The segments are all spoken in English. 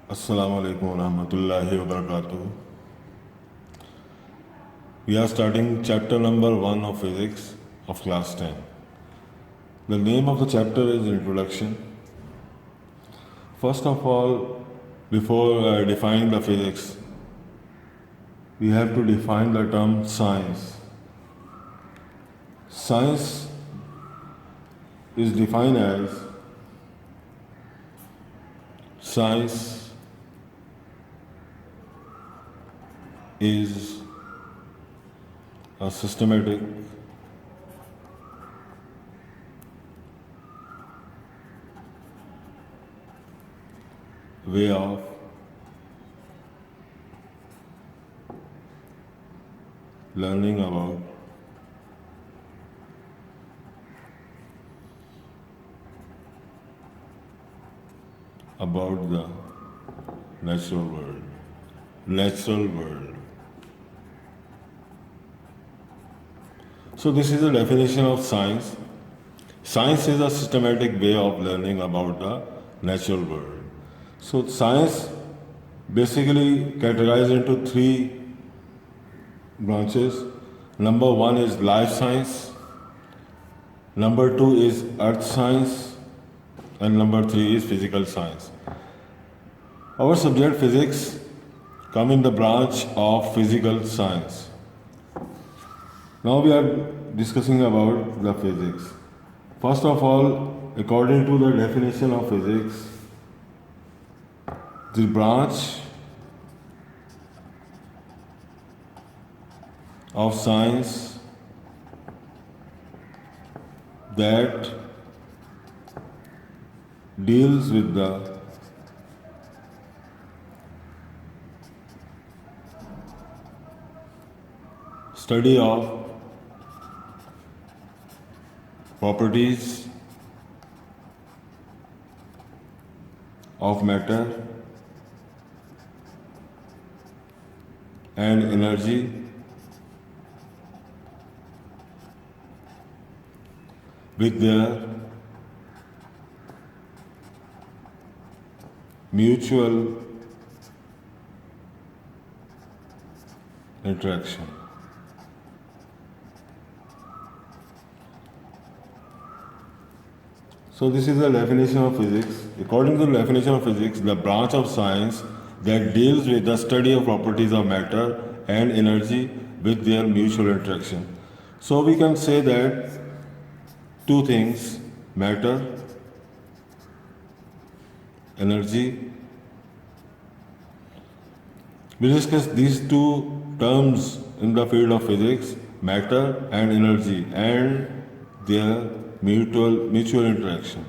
Assalamu alaikum wa rahmatullahi wa barakatuh. We are starting chapter number 1 of physics of class 10. The name of the chapter is Introduction. First of all, before defining the physics, we have to define the term science. Science is defined as science is a systematic way of learning about the natural world. Natural world. So this is the definition of science. Science is a systematic way of learning about the natural world. So science basically categorized into three branches. Number one is life science. Number two is earth science. And number three is physical science. Our subject physics come in the branch of physical science. Now we are discussing about the physics. First of all, according to the definition of physics, the branch of science that deals with the study of properties of matter and energy with their mutual interaction. So this is the definition of physics. According to the definition of physics, the branch of science that deals with the study of properties of matter and energy with their mutual interaction. So we can say that two things, matter, energy. We discuss these two terms in the field of physics, matter and energy, and their mutual interaction.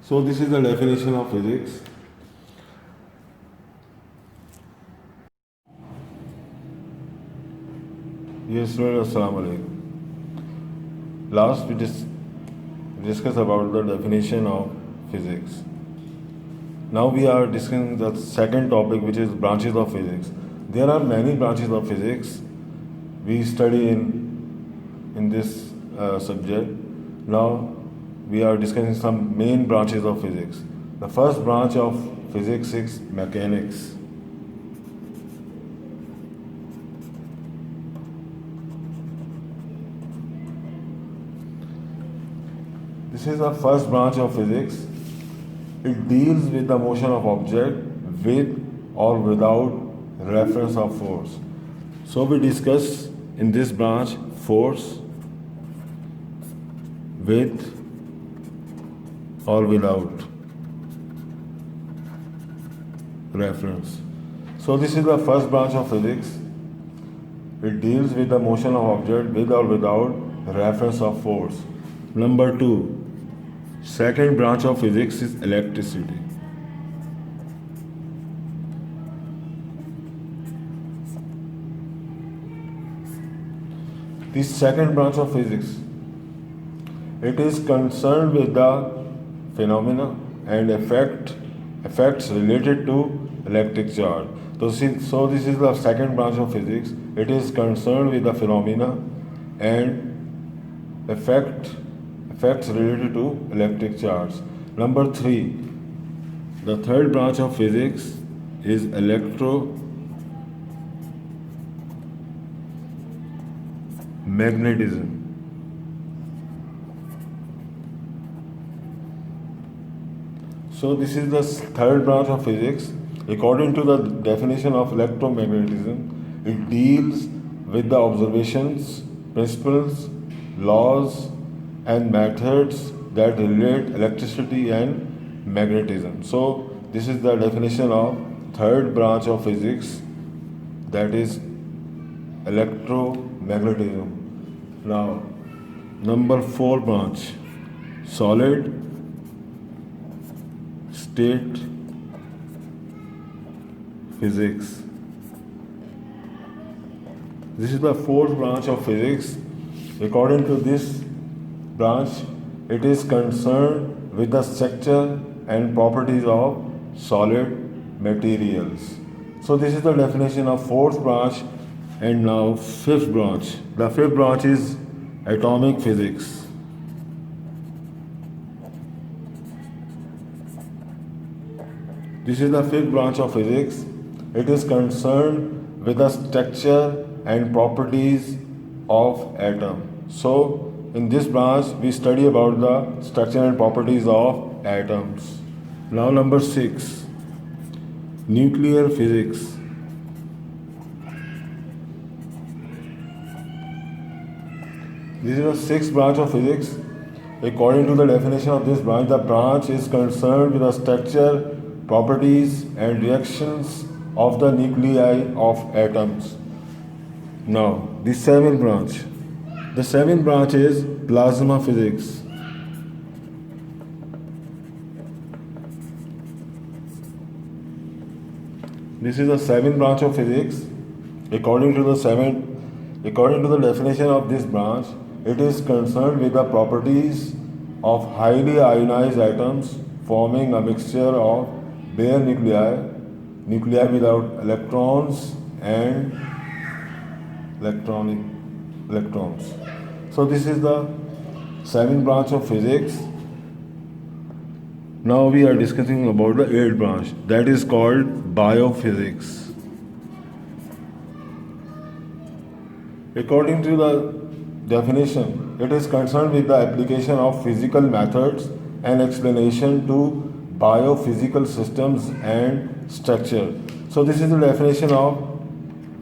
So this is the definition of physics. Yes, assalamu alaikum. Last we discussed about the definition of physics. Now we are discussing the second topic, which is branches of physics. There are many branches of physics we study in this subject. Now we are discussing some main branches of physics. The first branch of physics is mechanics. This is the first branch of physics. It deals with the motion of object with or without reference of force. So we discuss in this branch force with or without reference. So this is the first branch of physics. It deals with the motion of object with or without reference of force. Number two, second branch of physics is electricity. This second branch of physics, it is concerned with the phenomena and effects related to electric charge. So this is the second branch of physics. It is concerned with the phenomena and effects related to electric charge. Number three, The third branch of physics is electromagnetism. So this is the third branch of physics. According to the definition of electromagnetism, it deals with the observations, principles, laws, and methods that relate electricity and magnetism. So this is the definition of third branch of physics, that is electromagnetism. Now, number 4 branch, solid state physics. This is the fourth branch of physics. According to this branch, it is concerned with the structure and properties of solid materials. So this is the definition of fourth branch. And now fifth branch. The fifth branch is atomic physics. This is the fifth branch of physics. It is concerned with the structure and properties of atom. So in this branch we study about the structure and properties of atoms. Now number 6, nuclear physics. This is the sixth branch of physics. According to the definition of this branch, the branch is concerned with the structure, properties, and reactions of the nuclei of atoms. Now, the seventh branch. The seventh branch is plasma physics. This is the seventh branch of physics. According to the definition of this branch, it is concerned with the properties of highly ionized atoms forming a mixture of bare nuclei without electrons and electrons. So this is the seventh branch of physics. Now we are discussing about the eighth branch, that is called biophysics. According to the definition, it is concerned with the application of physical methods and explanation to biophysical systems and structure. So this is the definition of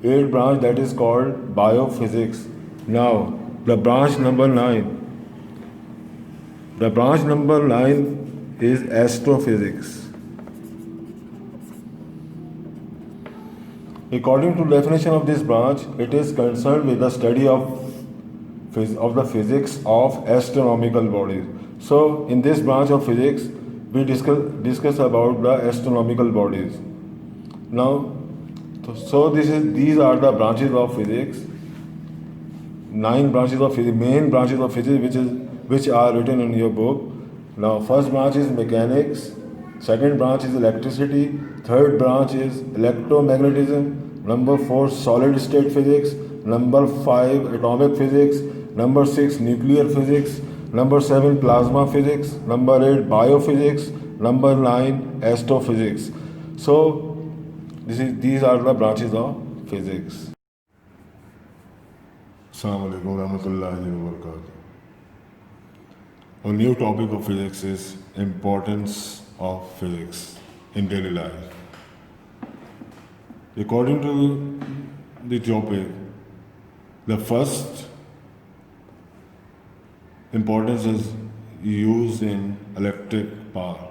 eighth branch, that is called biophysics. Now the branch number 9. The branch number 9 is astrophysics. According to definition of this branch, it is concerned with the study of the physics of astronomical bodies. So in this branch of physics, we discuss about the astronomical bodies. Now, so these are the branches of physics. 9 branches of physics, main branches of physics, which are written in your book. Now, first branch is mechanics. Second branch is electricity. Third branch is electromagnetism. Number 4, solid state physics. Number 5, atomic physics. Number 6, nuclear physics. Number 7, plasma physics. Number 8, biophysics. Number 9, astrophysics. So these are the branches of physics. Assalamu alaikum warahmatullahi wabarakatuh. A new topic of physics is importance of physics in daily life. According to the topic, the first importance is used in electric power.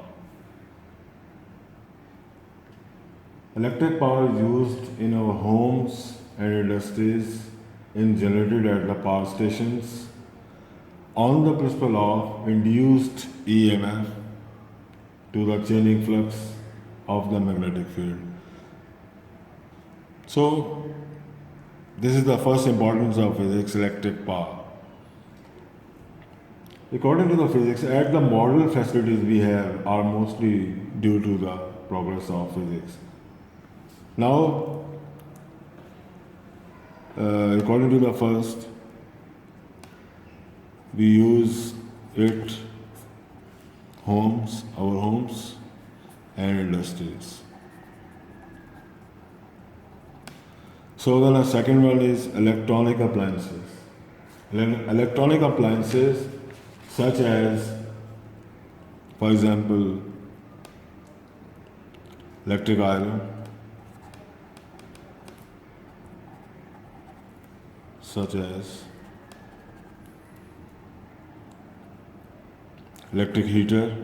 Electric power is used in our homes and industries, and generated at the power stations on the principle of induced EMF to the changing flux of the magnetic field. So this is the first importance of physics, electric power. According to the physics, at the modern facilities we have are mostly due to the progress of physics. Now, according to the first, we use it our homes, and industries. So then the second one is electronic appliances. Electronic appliances such as, for example, electric iron, such as electric heater,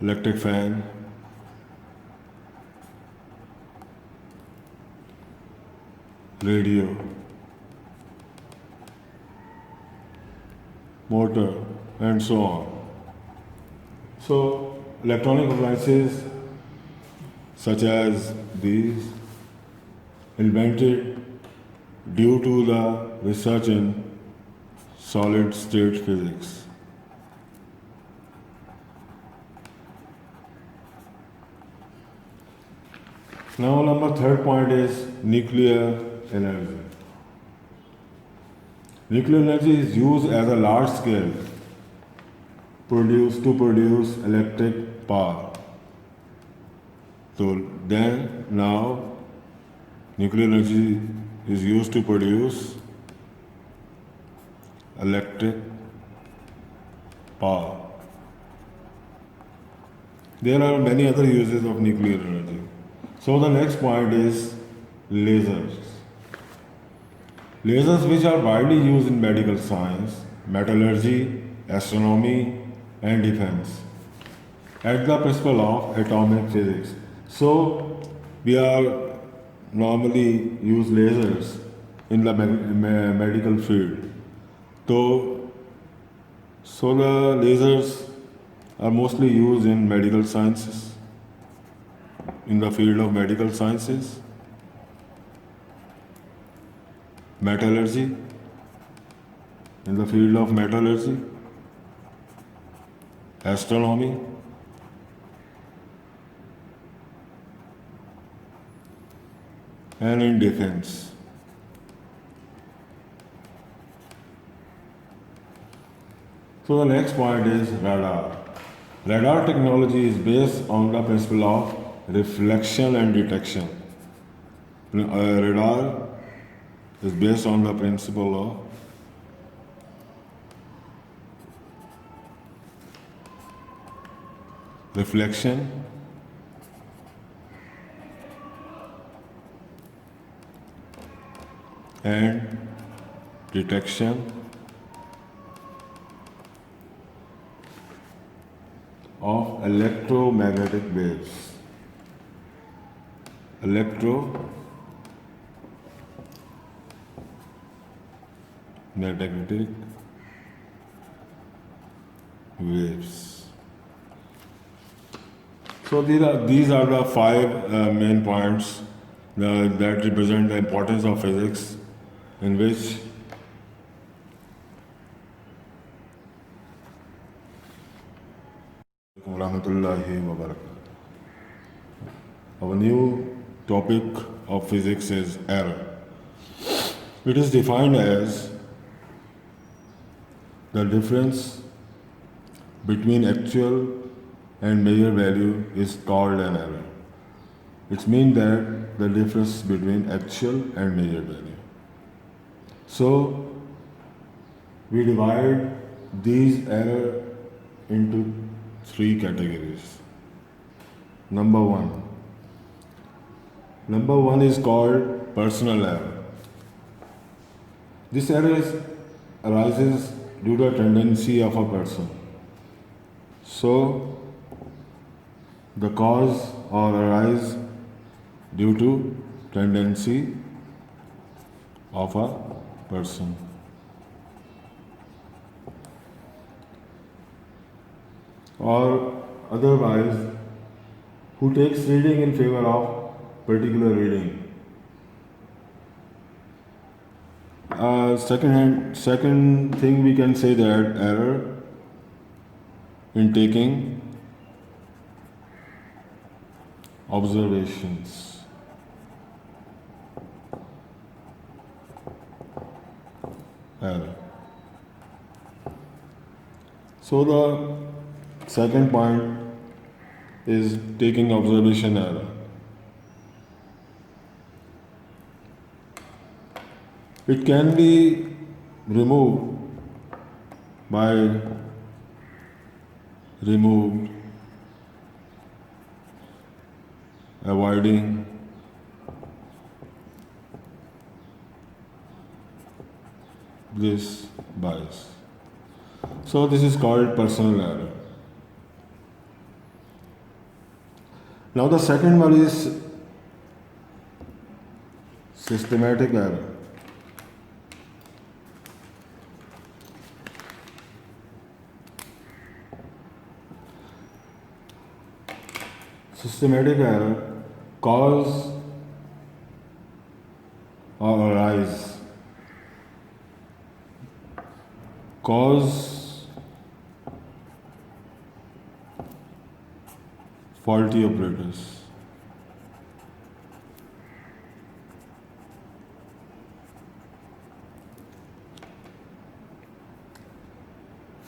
electric fan, radio, motor, and so on. So, electronic appliances such as these invented due to the research in solid state physics. Now, number third point is nuclear energy. Nuclear energy is used as a large scale to produce electric power. So then now nuclear energy is used to produce electric power. There are many other uses of nuclear energy. So the next point is lasers. Lasers, which are widely used in medical science, metallurgy, astronomy, and defense, at the principle of atomic physics. So we are normally use lasers in the medical field. So the lasers are mostly used in medical sciences, in the field of medical sciences, metallurgy, in the field of metallurgy, astronomy, and in defense. So the next point is radar. Radar technology is based on the principle of reflection and detection. Radar is based on the principle of reflection and detection of electromagnetic waves. Electromagnetic waves. So these are the five main points that represent the importance of physics, in which Warahmatullahi Wabarakatuh. Our new topic of physics is error. It is defined as the difference between actual and measured value is called an error. It means that the difference between actual and measured value. So we divide these error into three categories. Number one is called personal error. This error arises due to a tendency of a person. So the cause or arise due to tendency of a person. Or otherwise, who takes reading in favor of particular reading. Second thing we can say that error in taking observations. Error. So the second point is taking observation error. It can be removed by avoiding this bias. So this is called personal error. Now the second one is systematic error. Systematic error cause or arise cause faulty operators.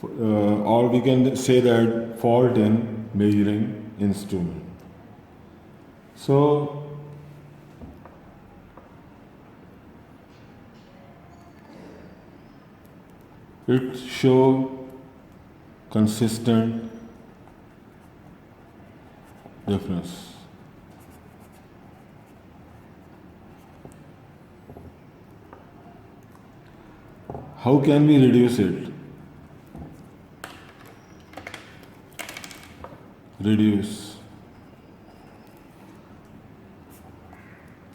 Or we can say that fault in measuring instrument. So it show consistent difference. How can we reduce it?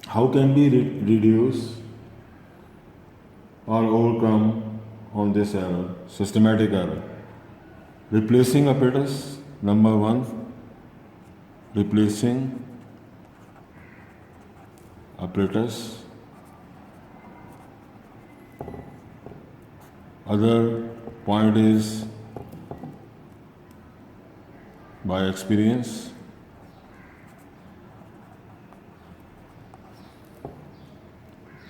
How can we reduce or overcome on this error, systematic error? Replacing apparatus, number one, replacing apparatus. Other point is by experience.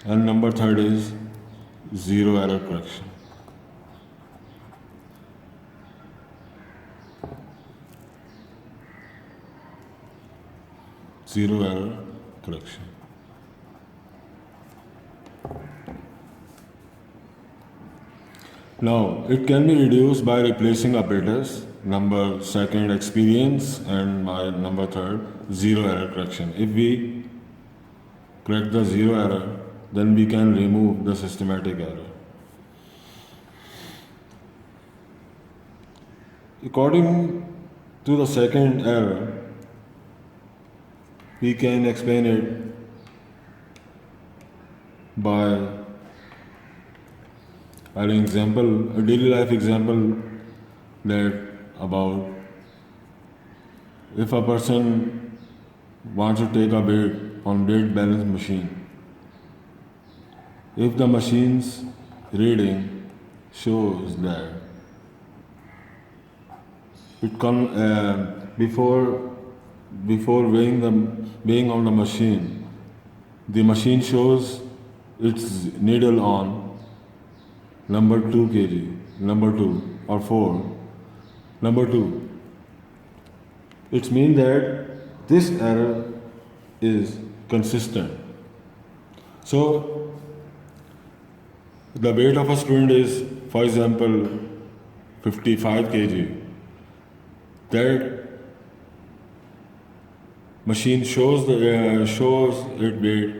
And number third is zero error correction. Zero error correction. Now, it can be reduced by replacing apparatus, number second experience, and my number third zero error correction. If we correct the zero error, then we can remove the systematic error. According to the second error, we can explain it by an example, a daily life example, that about if a person wants to take a weight on weight balance machine, if the machine's reading shows that it before weighing on the machine shows its needle on number 2 kg, number 2 or 4, number 2. It means that this error is consistent. So the weight of a student is, for example, 55 kg. That machine shows its weight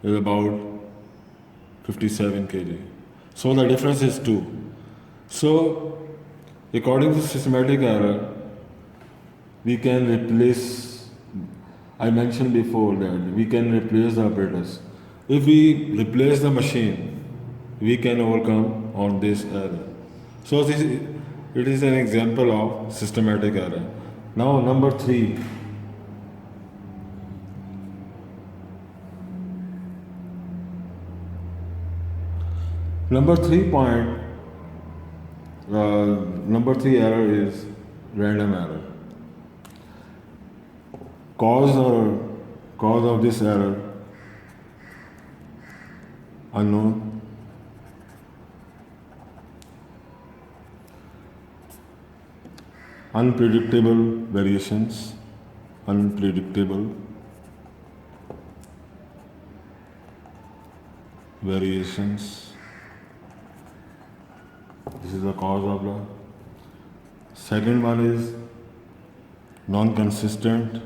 is about 57 kg. So the difference is 2. So according to systematic error, we can replace, I mentioned before that we can replace the apparatus. If we replace the machine, we can overcome on this error. So it is an example of systematic error. Now number 3. Number 3 error is random error. Cause of this error unknown. unpredictable variations, unpredictable variations. This is the cause of the. Second one is non-consistent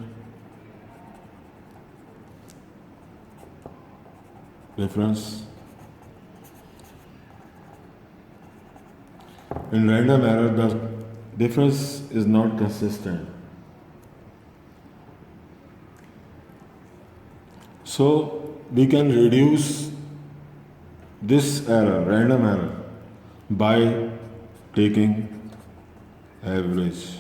difference. In random error, the difference is not consistent. So we can reduce this error, random error, by taking average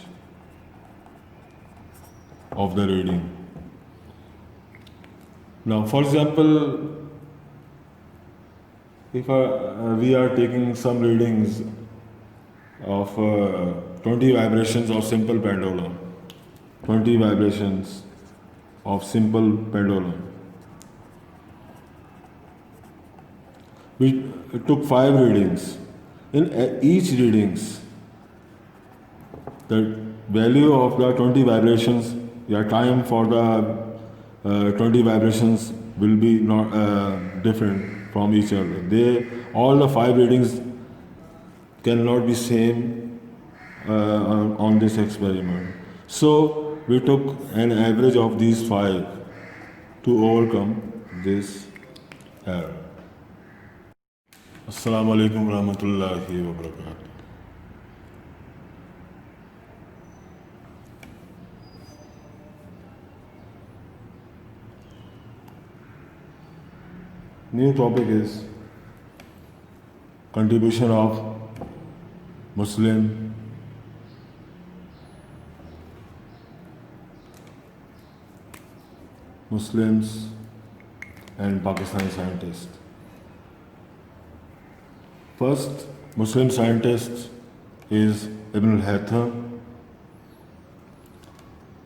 of the reading. Now, for example, if we are taking some readings of 20 vibrations of simple pendulum, 20 vibrations of simple pendulum. We took 5 readings. In each readings, the value of the 20 vibrations, your time for the 20 vibrations will be not different from each other. All the 5 readings cannot be same on this experiment. So we took an average of these 5 to overcome this error. Assalamu alaikum warahmatullahi wabarakatuh. New topic is contribution of Muslims and Pakistani scientists. First Muslim scientist is Ibn al-Haytham,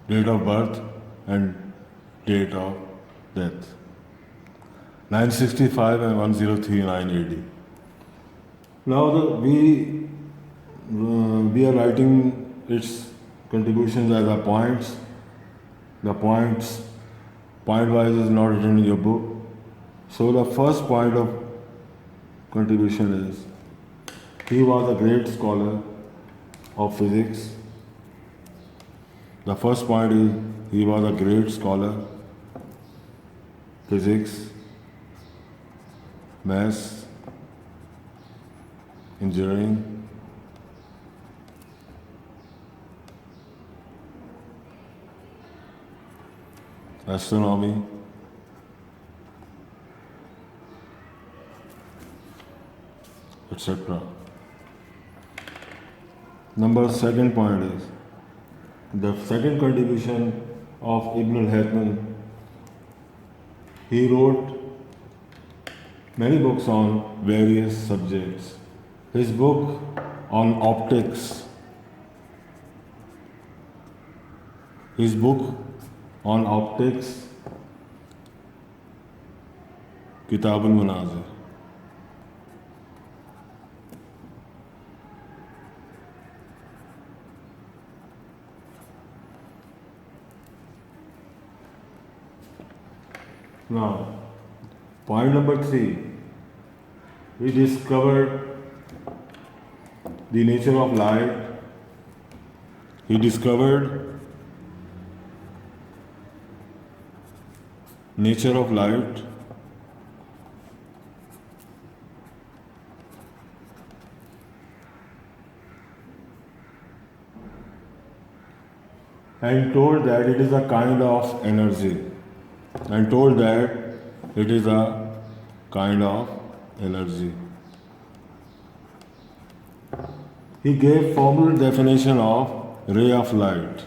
date of birth and date of death, 965 and 1039 AD. Now we are writing its contributions as a points. The points, point-wise, is not written in your book. So the first point of contribution is, he was a great scholar of physics. The first point is, he was a great scholar, physics, maths, engineering, astronomy, etc. Second point is, the second contribution of Ibn al-Haytham, he wrote many books on various subjects. His book on optics, Kitab al-Manazir. Now, point number 3, we discovered the nature of light. He discovered nature of light and told that it is a kind of energy. He gave formal definition of ray of light.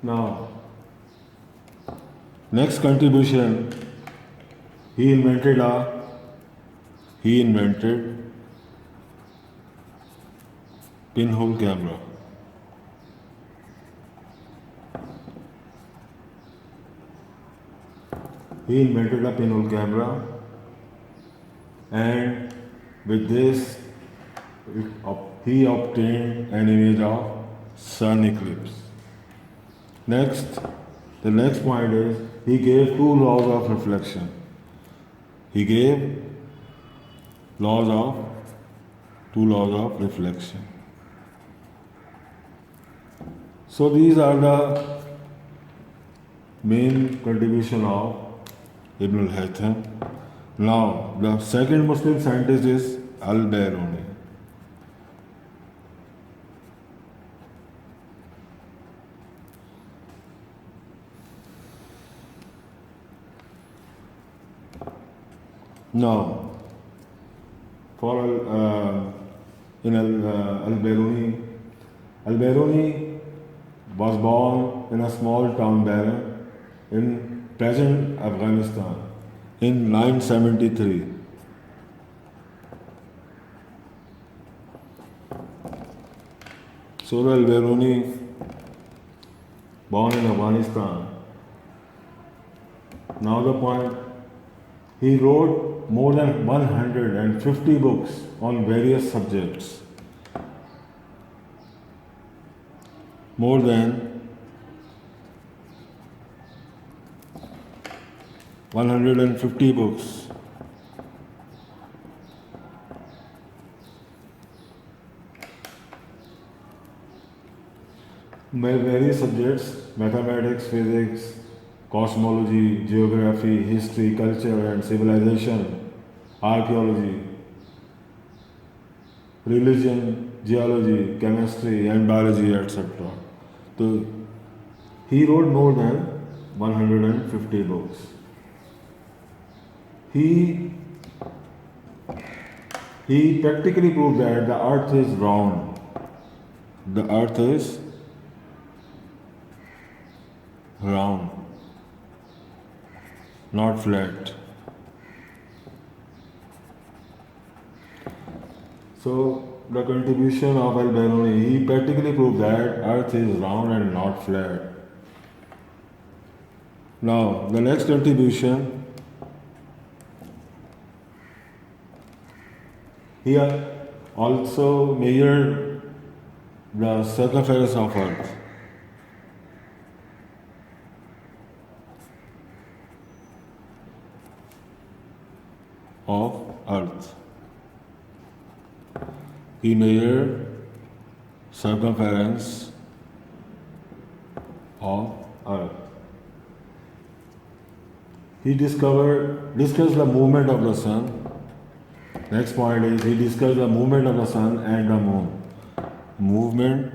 Now, next contribution, he invented pinhole camera. He invented a pinhole camera, and with this he obtained an image of sun eclipse. Next, the next point is he gave two laws of reflection. He gave laws of two laws of reflection. So these are the main contribution of Ibn al-Haytham. Now the second Muslim scientist is Al-Biruni. Now, for Al-Biruni, Al-Biruni was born in a small town Baran in present Afghanistan in 973. So Al-Biruni, born in Afghanistan. Now the point, he wrote more than 150 books on various subjects. More than 150 books. Various subjects: mathematics, physics, cosmology, geography, history, culture and civilization, archaeology, religion, geology, chemistry and biology, etc. So he wrote more than 150 books. He practically proved that the earth is round. The earth is round, not flat. So the contribution of Al-Biruni, he practically proved that earth is round and not flat. Now the next contribution, he also measured the circumference of earth. He measured circumference of earth. He discussed the movement of the sun. Next point is he discussed the movement of the sun and the moon. Movement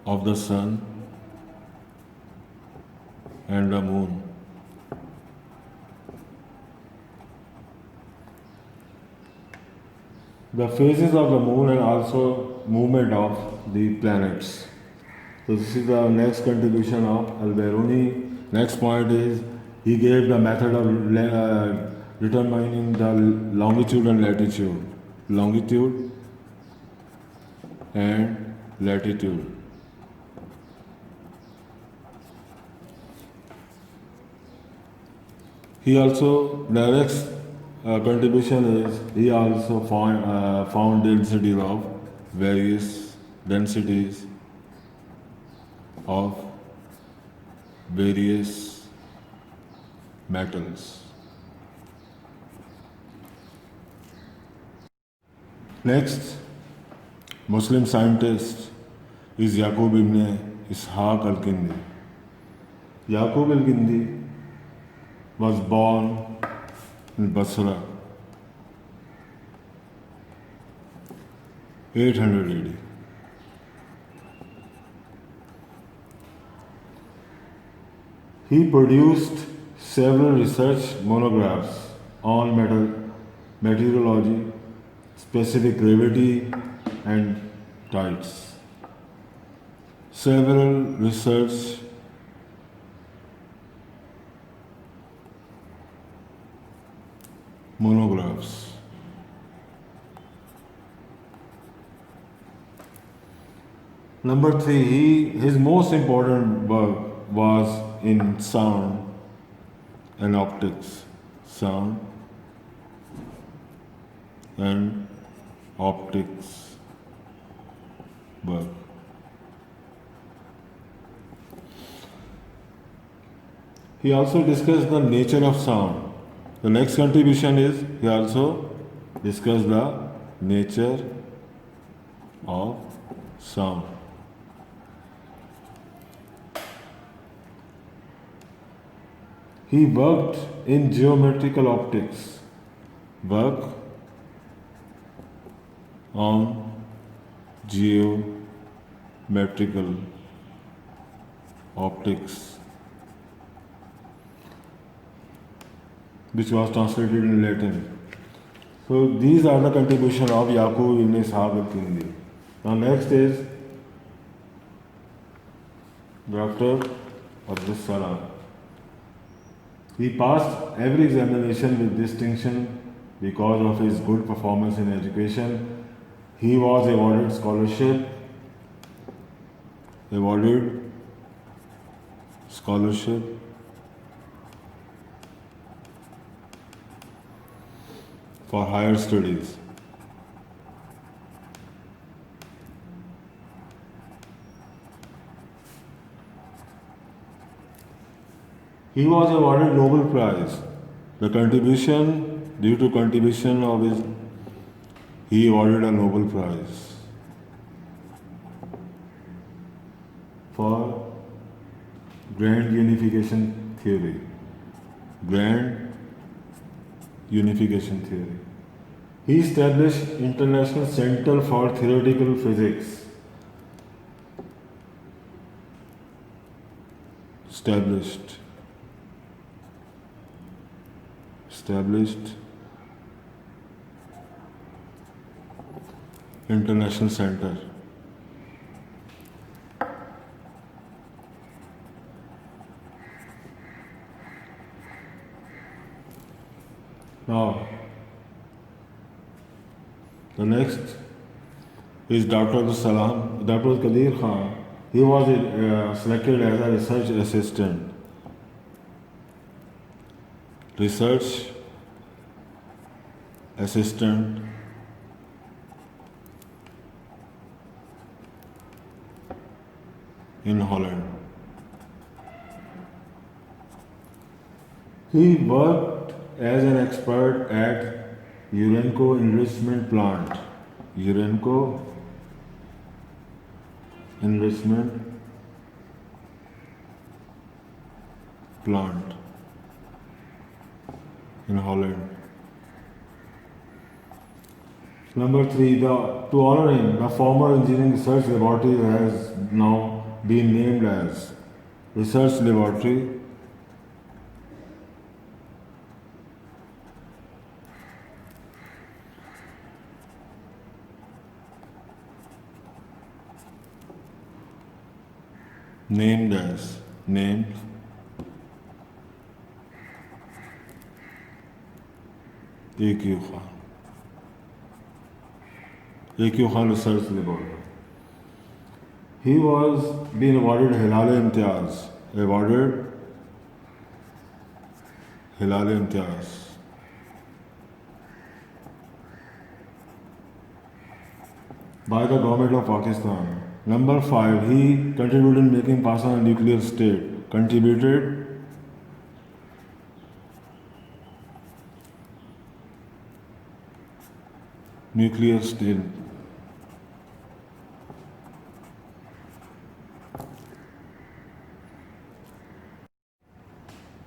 of the sun and the moon. The phases of the moon and also movement of the planets. So this is the next contribution of Al-Biruni. Next point is he gave the method of determining the longitude and latitude. Longitude and latitude. He also, the next contribution is he also found densities of various densities of various metals. Next Muslim scientist is Yaqub ibn Ishaq al-Kindi. Yaqub al-Kindi was born in Basra, 800 AD. He produced several research monographs on meteorology, specific gravity, and tides. Several research monographs. Number three, his most important work was in sound and optics. Sound and optics work. He also discussed the nature of sound. The next contribution is he also discussed the nature of sound. He worked in geometrical optics. Work on geometrical optics, which was translated in Latin. So these are the contribution of Yaqub ibn Ishaq al-Kindi. Now next is Dr. Abdus Salam. He passed every examination with distinction because of his good performance in education. He was awarded scholarship for higher studies. He was awarded Nobel Prize. The contribution, due to contribution of his, he awarded a Nobel Prize for grand unification theory. Grand unification theory. He established International Center for Theoretical Physics. Established International Center. Now, the next is Dr. Abdus Salam. Dr. Qadir Khan. He was selected as a research assistant. In Holland. He worked as an expert at Urenco enrichment plant. Urenco enrichment plant in Holland. Number three, to honor him, the former engineering research laboratory has now been named as Research Laboratory named A.Q. Khan. A.Q. Khan Research Laboratory. He was being awarded Hilal-e Imtiaz. By the government of Pakistan. Number 5, he contributed in making Pakistan a nuclear state. Nuclear state.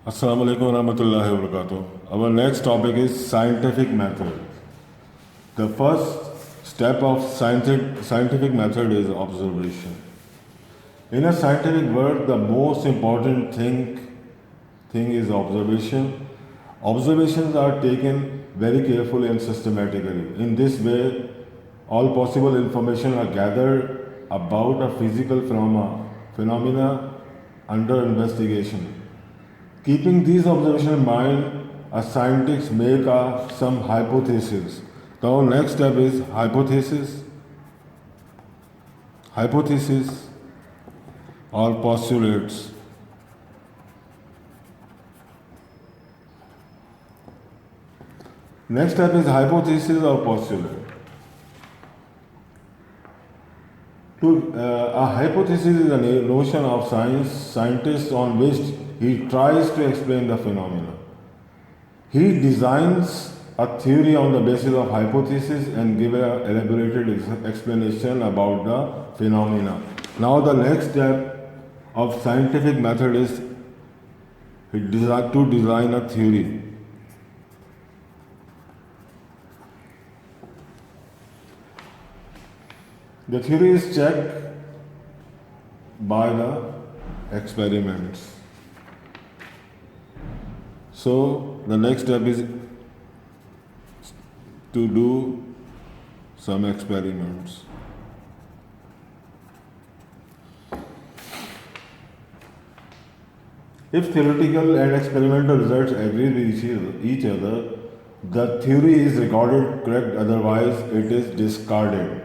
Assalamu alaikum wa rahmatullahi wa barakatuh. Our next topic is scientific method. The first step of scientific method is observation. In a scientific work, the most important thing is observation. Observations are taken very carefully and systematically. In this way, all possible information are gathered about a physical phenomena under investigation. Keeping these observations in mind, a scientist make some hypothesis. The next step is hypothesis. hypothesis or postulates. Next step is hypothesis or postulate. A hypothesis is a notion of scientist on which he tries to explain the phenomena. He designs a theory on the basis of hypothesis and give an elaborated explanation about the phenomena. Now the next step of scientific method is to design a theory. The theory is checked by the experiments. So the next step is to do some experiments. If theoretical and experimental results agree with each other, the theory is recorded correct, otherwise it is discarded.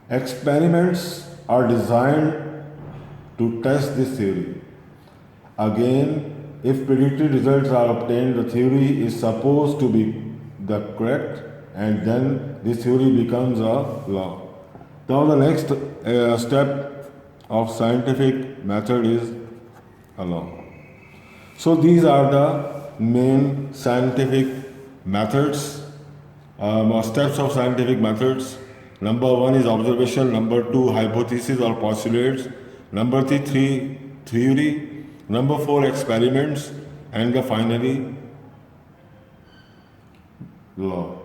Experiments are designed to test this theory. Again, if predicted results are obtained, the theory is supposed to be the correct, and then this theory becomes a law. Now the next step of scientific method is a law. So these are the main scientific methods, steps of scientific methods. Number 1 is observation, number 2 hypothesis or postulates, number 3 theory, number 4 experiments, and finally law.